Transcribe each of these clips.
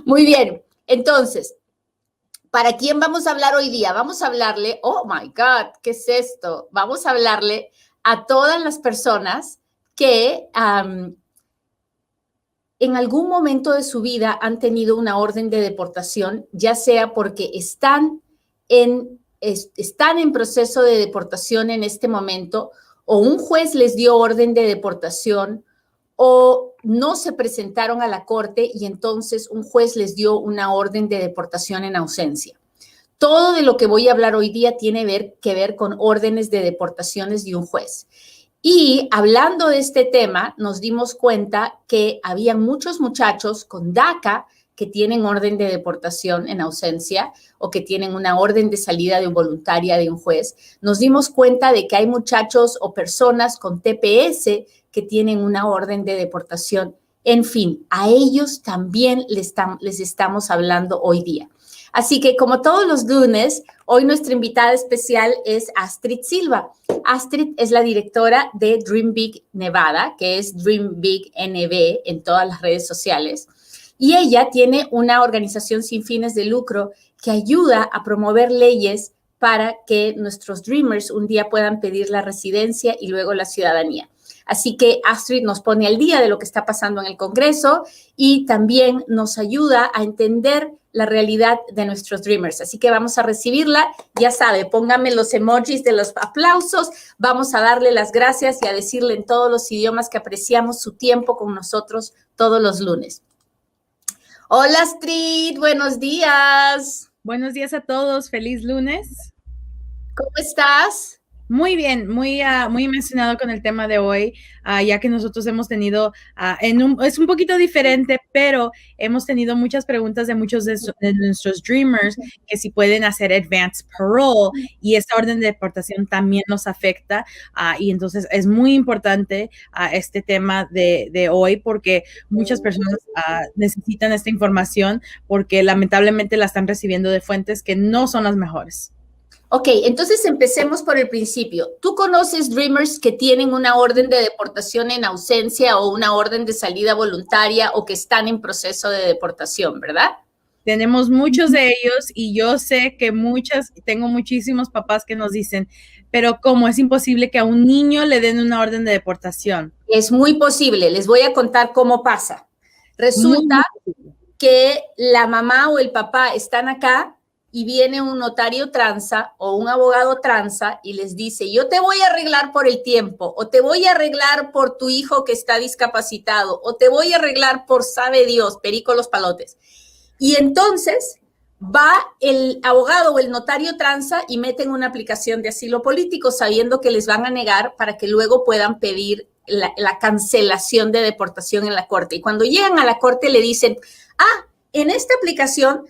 Muy bien, entonces, ¿para quién vamos a hablar hoy día? Vamos a hablarle, oh my God, ¿qué es esto? Vamos a hablarle a todas las personas que en algún momento de su vida han tenido una orden de deportación, ya sea porque están en proceso de deportación en este momento, o un juez les dio orden de deportación, o no se presentaron a la corte y entonces un juez les dio una orden de deportación en ausencia. Todo de lo que voy a hablar hoy día tiene que ver con órdenes de deportaciones de un juez. Y hablando de este tema, nos dimos cuenta que había muchos muchachos con DACA que tienen orden de deportación en ausencia o que tienen una orden de salida de voluntaria de un juez. Nos dimos cuenta de que hay muchachos o personas con TPS que tienen una orden de deportación. En fin, a ellos también les estamos hablando hoy día. Así que como todos los lunes, hoy nuestra invitada especial es Astrid Silva. Astrid es la directora de Dream Big Nevada, que es Dream Big NB en todas las redes sociales. Y ella tiene una organización sin fines de lucro que ayuda a promover leyes para que nuestros Dreamers un día puedan pedir la residencia y luego la ciudadanía. Así que Astrid nos pone al día de lo que está pasando en el Congreso y también nos ayuda a entender la realidad de nuestros Dreamers. Así que vamos a recibirla. Ya sabe, pónganme los emojis de los aplausos. Vamos a darle las gracias y a decirle en todos los idiomas que apreciamos su tiempo con nosotros todos los lunes. Hola Astrid, buenos días. Buenos días a todos, feliz lunes. ¿Cómo estás? Muy bien, muy emocionado con el tema de hoy, ya que nosotros hemos tenido, es un poquito diferente, pero hemos tenido muchas preguntas de muchos de nuestros Dreamers que si pueden hacer advance parole y esta orden de deportación también nos afecta, y entonces es muy importante este tema de hoy porque muchas personas necesitan esta información porque lamentablemente la están recibiendo de fuentes que no son las mejores. Ok, entonces empecemos por el principio. ¿Tú conoces Dreamers que tienen una orden de deportación en ausencia o una orden de salida voluntaria o que están en proceso de deportación, verdad? Tenemos muchos de ellos y yo sé que tengo muchísimos papás que nos dicen, pero ¿cómo es imposible que a un niño le den una orden de deportación? Es muy posible, les voy a contar cómo pasa. Resulta que la mamá o el papá están acá y viene un notario tranza o un abogado tranza y les dice, yo te voy a arreglar por el tiempo, o te voy a arreglar por tu hijo que está discapacitado, o te voy a arreglar por sabe Dios, perico los palotes. Y entonces va el abogado o el notario tranza y meten una aplicación de asilo político sabiendo que les van a negar para que luego puedan pedir la cancelación de deportación en la corte. Y cuando llegan a la corte le dicen, en esta aplicación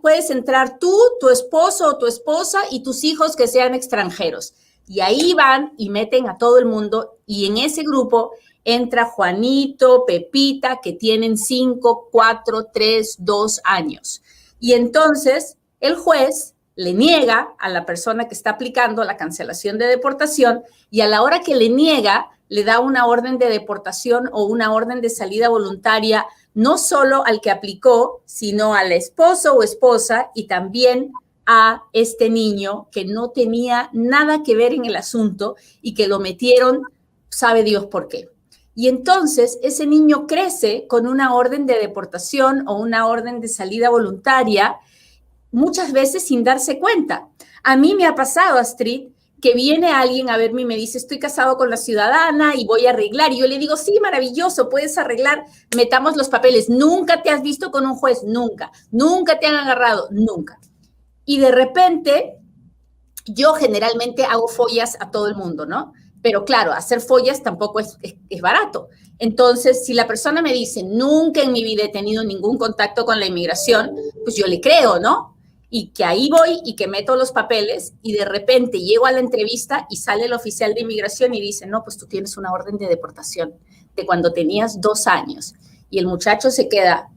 puedes entrar tú, tu esposo o tu esposa y tus hijos que sean extranjeros. Y ahí van y meten a todo el mundo y en ese grupo entra Juanito, Pepita, que tienen 5, 4, 3, 2 años. Y entonces el juez le niega a la persona que está aplicando la cancelación de deportación y a la hora que le niega, le da una orden de deportación o una orden de salida voluntaria no solo al que aplicó, sino al esposo o esposa y también a este niño que no tenía nada que ver en el asunto y que lo metieron, sabe Dios por qué. Y entonces ese niño crece con una orden de deportación o una orden de salida voluntaria, muchas veces sin darse cuenta. A mí me ha pasado, Astrid, que viene alguien a verme y me dice, estoy casado con la ciudadana y voy a arreglar. Y yo le digo, sí, maravilloso, puedes arreglar, metamos los papeles. Nunca te has visto con un juez, nunca. Nunca te han agarrado, nunca. Y de repente, yo generalmente hago follas a todo el mundo, ¿no? Pero claro, hacer follas tampoco es barato. Entonces, si la persona me dice, nunca en mi vida he tenido ningún contacto con la inmigración, pues yo le creo, ¿no? Y que ahí voy y que meto los papeles y de repente llego a la entrevista y sale el oficial de inmigración y dice, no, pues tú tienes una orden de deportación de cuando tenías 2 años. Y el muchacho se queda,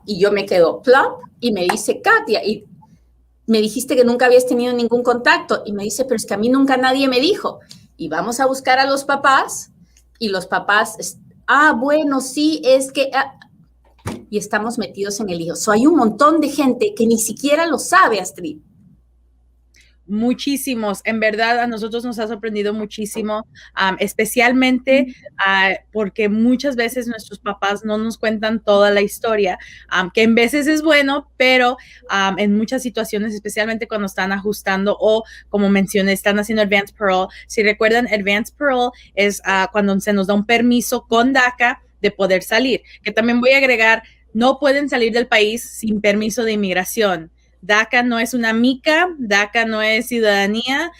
y yo me quedo, plop, y me dice, Katia, y me dijiste que nunca habías tenido ningún contacto. Y me dice, pero es que a mí nunca nadie me dijo. Y vamos a buscar a los papás y los papás, bueno, sí, es que... y estamos metidos en el lío. Hay un montón de gente que ni siquiera lo sabe, Astrid. Muchísimos, en verdad a nosotros nos ha sorprendido muchísimo, especialmente porque muchas veces nuestros papás no nos cuentan toda la historia, que en veces es bueno, pero en muchas situaciones, especialmente cuando están ajustando o como mencioné, están haciendo Advanced Parole. Si recuerdan, Advanced Parole es cuando se nos da un permiso con DACA de poder salir, que también voy a agregar, no pueden salir del país sin permiso de inmigración. DACA no es una mica, DACA no es ciudadanía.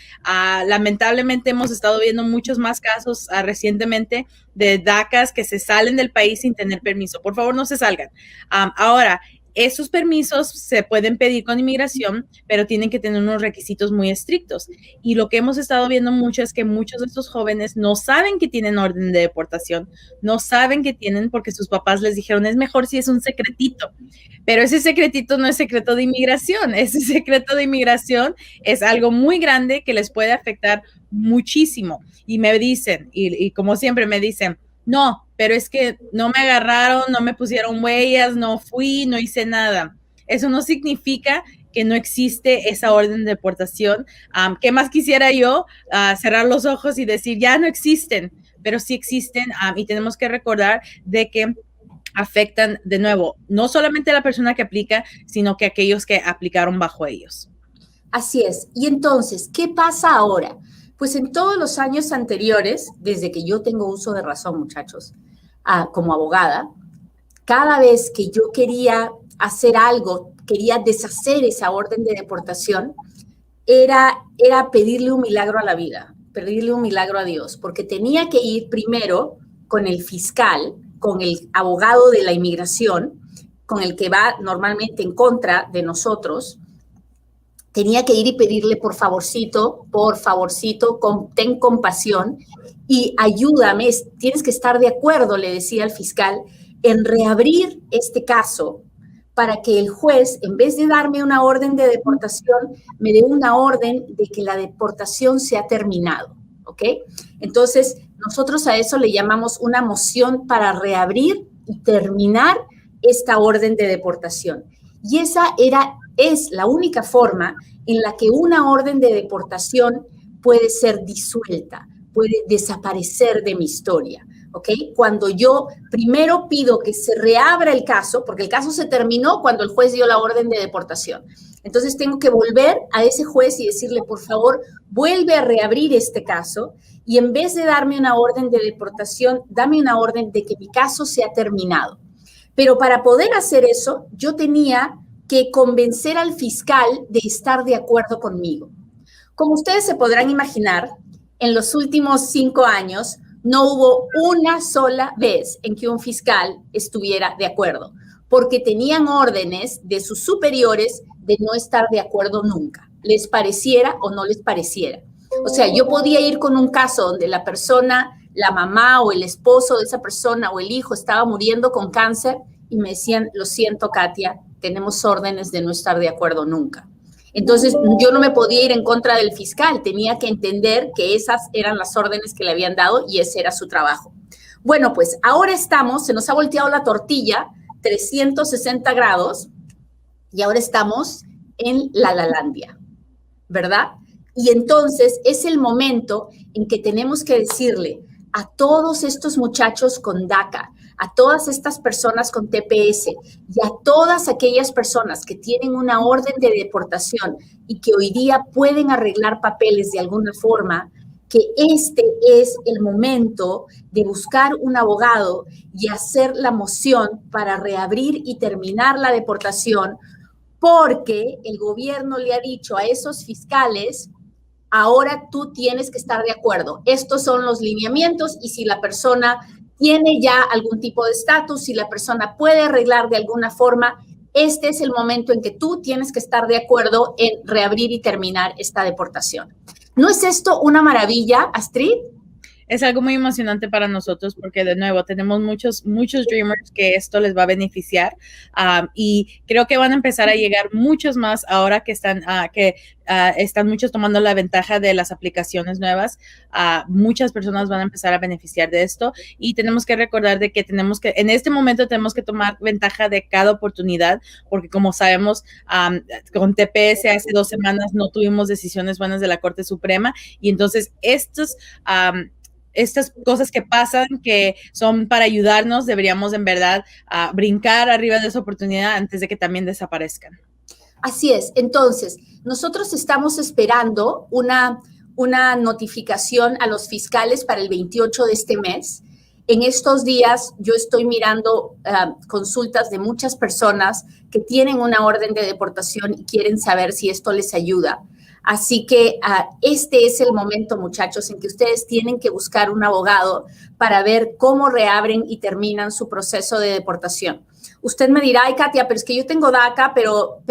Lamentablemente hemos estado viendo muchos más casos recientemente de DACAs que se salen del país sin tener permiso. Por favor, no se salgan. Ahora, esos permisos se pueden pedir con inmigración, pero tienen que tener unos requisitos muy estrictos. Y lo que hemos estado viendo mucho es que muchos de estos jóvenes no saben que tienen orden de deportación, no saben que tienen porque sus papás les dijeron, es mejor si es un secretito. Pero ese secretito no es secreto de inmigración. Ese secreto de inmigración es algo muy grande que les puede afectar muchísimo. Y me dicen, y como siempre me dicen, no, pero es que no me agarraron, no me pusieron huellas, no fui, no hice nada. Eso no significa que no existe esa orden de deportación. ¿Qué más quisiera yo? Cerrar los ojos y decir, ya no existen, pero sí existen y tenemos que recordar de que afectan de nuevo, no solamente a la persona que aplica, sino que aquellos que aplicaron bajo ellos. Así es. Y entonces, ¿qué pasa ahora? Pues en todos los años anteriores, desde que yo tengo uso de razón, muchachos, como abogada, cada vez que yo quería hacer algo, quería deshacer esa orden de deportación, era pedirle un milagro a la vida, pedirle un milagro a Dios, porque tenía que ir primero con el fiscal, con el abogado de la inmigración, con el que va normalmente en contra de nosotros. Tenía que ir y pedirle, por favorcito, ten compasión y ayúdame, tienes que estar de acuerdo, le decía al fiscal, en reabrir este caso para que el juez, en vez de darme una orden de deportación, me dé una orden de que la deportación se ha terminado, ¿ok? Entonces, nosotros a eso le llamamos una moción para reabrir y terminar esta orden de deportación. Y esa es la única forma en la que una orden de deportación puede ser disuelta, puede desaparecer de mi historia, ¿ok? Cuando yo primero pido que se reabra el caso, porque el caso se terminó cuando el juez dio la orden de deportación. Entonces tengo que volver a ese juez y decirle, por favor, vuelve a reabrir este caso y en vez de darme una orden de deportación, dame una orden de que mi caso sea terminado. Pero para poder hacer eso, yo tenía que convencer al fiscal de estar de acuerdo conmigo. Como ustedes se podrán imaginar, en los últimos 5 años no hubo una sola vez en que un fiscal estuviera de acuerdo, porque tenían órdenes de sus superiores de no estar de acuerdo nunca, les pareciera o no les pareciera. O sea, yo podía ir con un caso donde la persona, la mamá o el esposo de esa persona o el hijo estaba muriendo con cáncer y me decían, lo siento, Katia, tenemos órdenes de no estar de acuerdo nunca. Entonces, yo no me podía ir en contra del fiscal, tenía que entender que esas eran las órdenes que le habían dado y ese era su trabajo. Bueno, pues ahora se nos ha volteado la tortilla 360 grados y ahora estamos en la Lalandia, ¿verdad? Y entonces es el momento en que tenemos que decirle a todos estos muchachos con DACA, a todas estas personas con TPS y a todas aquellas personas que tienen una orden de deportación y que hoy día pueden arreglar papeles de alguna forma, que este es el momento de buscar un abogado y hacer la moción para reabrir y terminar la deportación, porque el gobierno le ha dicho a esos fiscales, ahora tú tienes que estar de acuerdo. Estos son los lineamientos y si la persona tiene ya algún tipo de estatus, si la persona puede arreglar de alguna forma, este es el momento en que tú tienes que estar de acuerdo en reabrir y terminar esta deportación. ¿No es esto una maravilla, Astrid? Es algo muy emocionante para nosotros porque de nuevo tenemos muchos dreamers que esto les va a beneficiar, y creo que van a empezar a llegar muchos más ahora que están muchos tomando la ventaja de las aplicaciones nuevas. Muchas personas van a empezar a beneficiar de esto y tenemos que recordar de que en este momento tenemos que tomar ventaja de cada oportunidad porque como sabemos, con TPS hace 2 semanas no tuvimos decisiones buenas de la Corte Suprema y entonces estas cosas que pasan, que son para ayudarnos, deberíamos en verdad brincar arriba de esa oportunidad antes de que también desaparezcan. Así es. Entonces, nosotros estamos esperando una notificación a los fiscales para el 28 de este mes. En estos días yo estoy mirando consultas de muchas personas que tienen una orden de deportación y quieren saber si esto les ayuda. Así que este es el momento, muchachos, en que ustedes tienen que buscar un abogado para ver cómo reabren y terminan su proceso de deportación. Usted me dirá, ay, Katia, pero es que yo tengo DACA, pero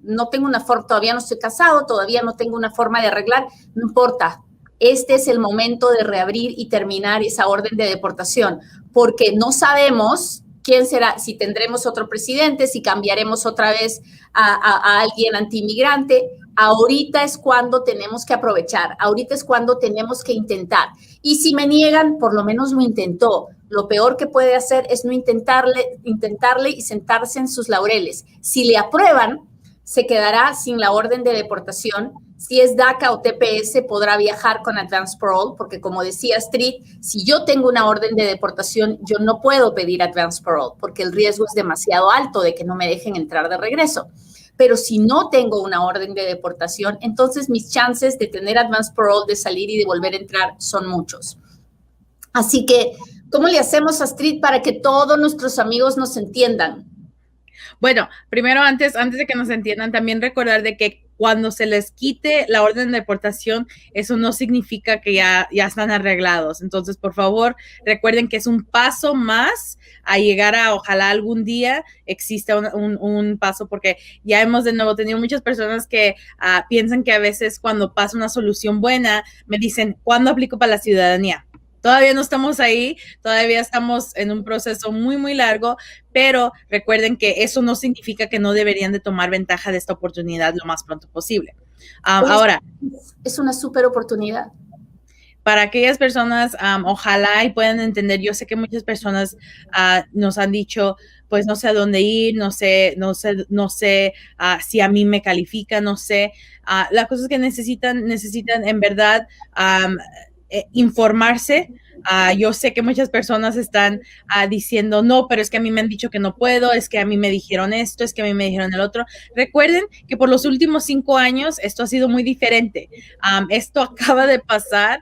no tengo una forma, todavía no estoy casado, todavía no tengo una forma de arreglar. No importa, este es el momento de reabrir y terminar esa orden de deportación, porque no sabemos quién será, si tendremos otro presidente, si cambiaremos otra vez a alguien antiinmigrante. Ahorita es cuando tenemos que aprovechar, ahorita es cuando tenemos que intentar. Y si me niegan, por lo menos lo intentó. Lo peor que puede hacer es no intentarle y sentarse en sus laureles. Si le aprueban, se quedará sin la orden de deportación. Si es DACA o TPS, podrá viajar con Advance Parole, porque como decía Astrid, si yo tengo una orden de deportación, yo no puedo pedir Advance Parole, porque el riesgo es demasiado alto de que no me dejen entrar de regreso. Pero si no tengo una orden de deportación, entonces mis chances de tener Advance Parole, de salir y de volver a entrar son muchos. Así que, ¿cómo le hacemos, Astrid, para que todos nuestros amigos nos entiendan? Bueno, primero, antes de que nos entiendan, también recordar de que cuando se les quite la orden de deportación, eso no significa que ya están arreglados. Entonces, por favor, recuerden que es un paso más a llegar a, ojalá algún día exista un paso, porque ya hemos de nuevo tenido muchas personas que piensan que a veces cuando pasa una solución buena, me dicen, ¿cuándo aplico para la ciudadanía? Todavía no estamos ahí, todavía estamos en un proceso muy, muy largo, pero recuerden que eso no significa que no deberían de tomar ventaja de esta oportunidad lo más pronto posible. Ahora, es una súper oportunidad. Para aquellas personas, ojalá y puedan entender, yo sé que muchas personas nos han dicho, pues no sé a dónde ir, no sé si a mí me califica, no sé. La cosa es que necesitan en verdad informarse. Yo sé que muchas personas están diciendo, no, pero es que a mí me han dicho que no puedo, es que a mí me dijeron esto, es que a mí me dijeron el otro. Recuerden que por los últimos 5 años esto ha sido muy diferente. Esto acaba de pasar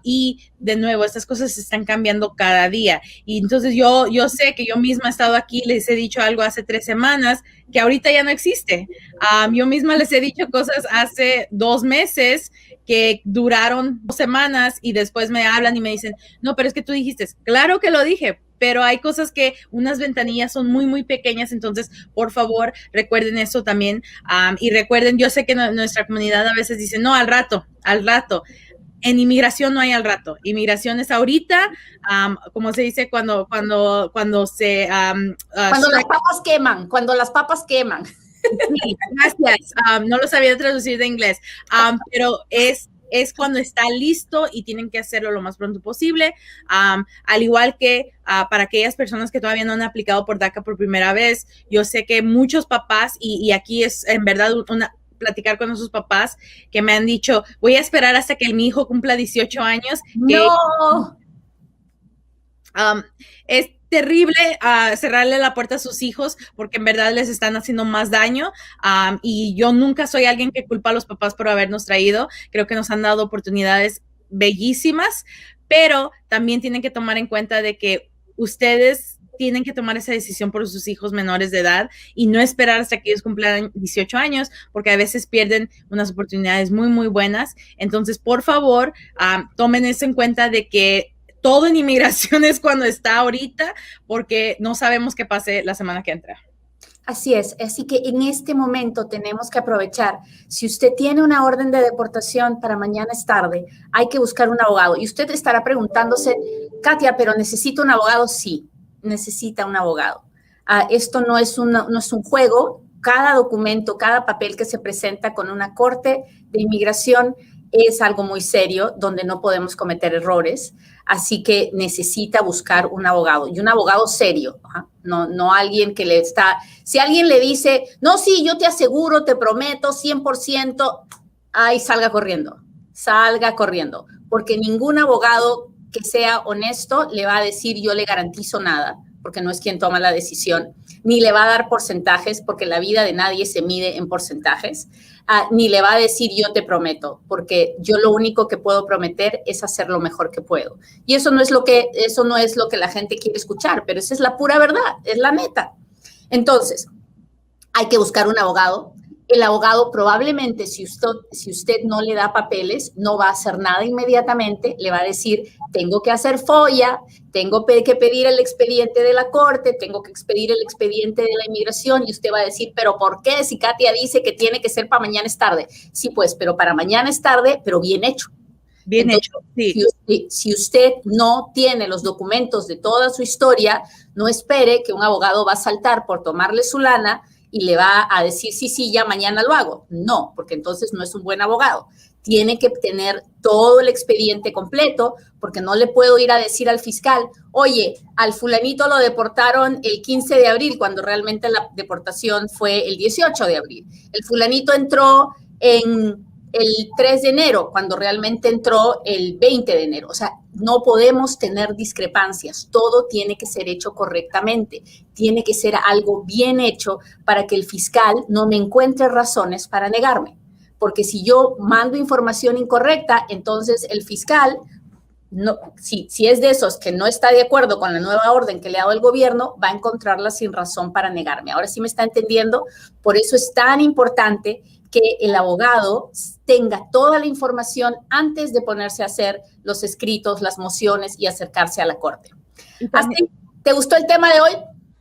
y de nuevo, estas cosas se están cambiando cada día. Y entonces yo sé que yo misma he estado aquí, les he dicho algo hace 3 semanas que ahorita ya no existe. Yo misma les he dicho cosas hace 2 meses que duraron 2 semanas y después me hablan y me dicen, no, pero es que tú dijiste, claro que lo dije, pero hay cosas que unas ventanillas son muy, muy pequeñas, entonces, por favor, recuerden eso también. Y recuerden, yo sé que nuestra comunidad a veces dice, no, al rato. En inmigración no hay al rato. Inmigración es ahorita, como se dice cuando se... cuando las papas queman. Sí, gracias. No lo sabía traducir de inglés, pero es cuando está listo y tienen que hacerlo lo más pronto posible. Al igual que para aquellas personas que todavía no han aplicado por DACA por primera vez, yo sé que muchos papás, y aquí es en verdad platicar con esos papás que me han dicho, voy a esperar hasta que mi hijo cumpla 18 años. ¡No! Es terrible cerrarle la puerta a sus hijos porque en verdad les están haciendo más daño, y yo nunca soy alguien que culpa a los papás por habernos traído. Creo que nos han dado oportunidades bellísimas, pero también tienen que tomar en cuenta de que ustedes tienen que tomar esa decisión por sus hijos menores de edad y no esperar hasta que ellos cumplan 18 años, porque a veces pierden unas oportunidades muy, muy buenas. Entonces, por favor, tomen eso en cuenta de que todo en inmigración es cuando está ahorita, porque no sabemos qué pase la semana que entra. Así es, así que en este momento tenemos que aprovechar. Si usted tiene una orden de deportación para mañana es tarde, hay que buscar un abogado. Y usted estará preguntándose, Katia, ¿pero necesito un abogado? Sí, necesita un abogado. Esto no es un juego. Cada documento, cada papel que se presenta con una corte de inmigración es algo muy serio, donde no podemos cometer errores. Así que necesita buscar un abogado, y un abogado serio, no alguien que le está... Si alguien le dice, no, sí, yo te aseguro, te prometo, 100%, ay, salga corriendo, porque ningún abogado que sea honesto le va a decir, yo le garantizo nada, porque no es quien toma la decisión, ni le va a dar porcentajes, porque la vida de nadie se mide en porcentajes, ni le va a decir yo te prometo, porque yo lo único que puedo prometer es hacer lo mejor que puedo. Y eso no es lo que la gente quiere escuchar, pero esa es la pura verdad, es la neta. Entonces, hay que buscar un abogado. El abogado probablemente, si usted no le da papeles, no va a hacer nada inmediatamente, le va a decir, tengo que hacer FOIA, tengo que pedir el expediente de la corte, tengo que expedir el expediente de la inmigración, y usted va a decir, ¿pero por qué? Si Katia dice que tiene que ser para mañana es tarde. Sí, pues, pero para mañana es tarde, pero bien hecho. Bien Entonces, hecho, sí. Si usted no tiene los documentos de toda su historia, no espere que un abogado va a saltar por tomarle su lana y le va a decir, sí, ya mañana lo hago. No, porque entonces no es un buen abogado. Tiene que tener todo el expediente completo, porque no le puedo ir a decir al fiscal, oye, al fulanito lo deportaron el 15 de abril, cuando realmente la deportación fue el 18 de abril. El fulanito entró en el 3 de enero, cuando realmente entró el 20 de enero. O sea, no podemos tener discrepancias. Todo tiene que ser hecho correctamente. Tiene que ser algo bien hecho para que el fiscal no me encuentre razones para negarme. Porque si yo mando información incorrecta, entonces el fiscal, no, si es de esos que no está de acuerdo con la nueva orden que le ha dado el gobierno, va a encontrarla sin razón para negarme. Ahora sí me está entendiendo. Por eso es tan importante que el abogado tenga toda la información antes de ponerse a hacer los escritos, las mociones y acercarse a la corte. Astrid, ¿te gustó el tema de hoy?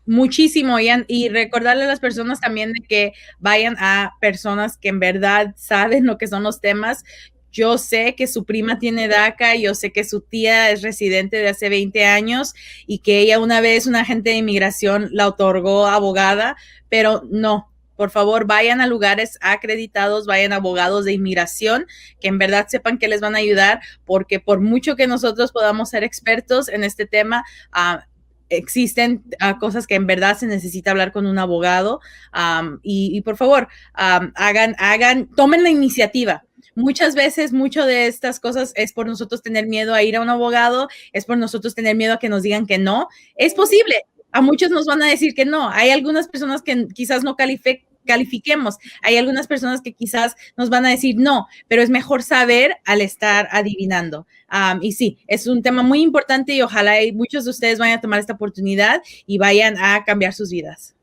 Muchísimo, y recordarle a las personas también de que vayan a personas que en verdad saben lo que son los temas. Yo sé que su prima tiene DACA, yo sé que su tía es residente de hace 20 años y que ella una vez, un agente de inmigración la otorgó abogada, pero no. Por favor, vayan a lugares acreditados, vayan a abogados de inmigración que en verdad sepan que les van a ayudar, porque por mucho que nosotros podamos ser expertos en este tema, existen cosas que en verdad se necesita hablar con un abogado, y por favor, tomen la iniciativa. Muchas veces, mucho de estas cosas es por nosotros tener miedo a ir a un abogado, es por nosotros tener miedo a que nos digan que no. Es posible. A muchos nos van a decir que no. Hay algunas personas que quizás no califiquemos. Hay algunas personas que quizás nos van a decir no, pero es mejor saber al estar adivinando. Y sí, es un tema muy importante y ojalá muchos de ustedes vayan a tomar esta oportunidad y vayan a cambiar sus vidas.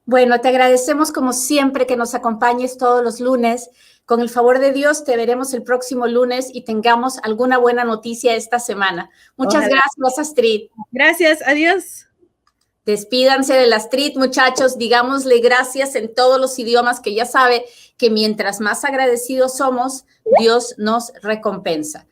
Bueno, te agradecemos como siempre que nos acompañes todos los lunes. Con el favor de Dios, te veremos el próximo lunes y tengamos alguna buena noticia esta semana. Muchas gracias, Astrid. Gracias, adiós. Despídanse de la Astrid, muchachos, digámosle gracias en todos los idiomas, que ya sabe que mientras más agradecidos somos, Dios nos recompensa.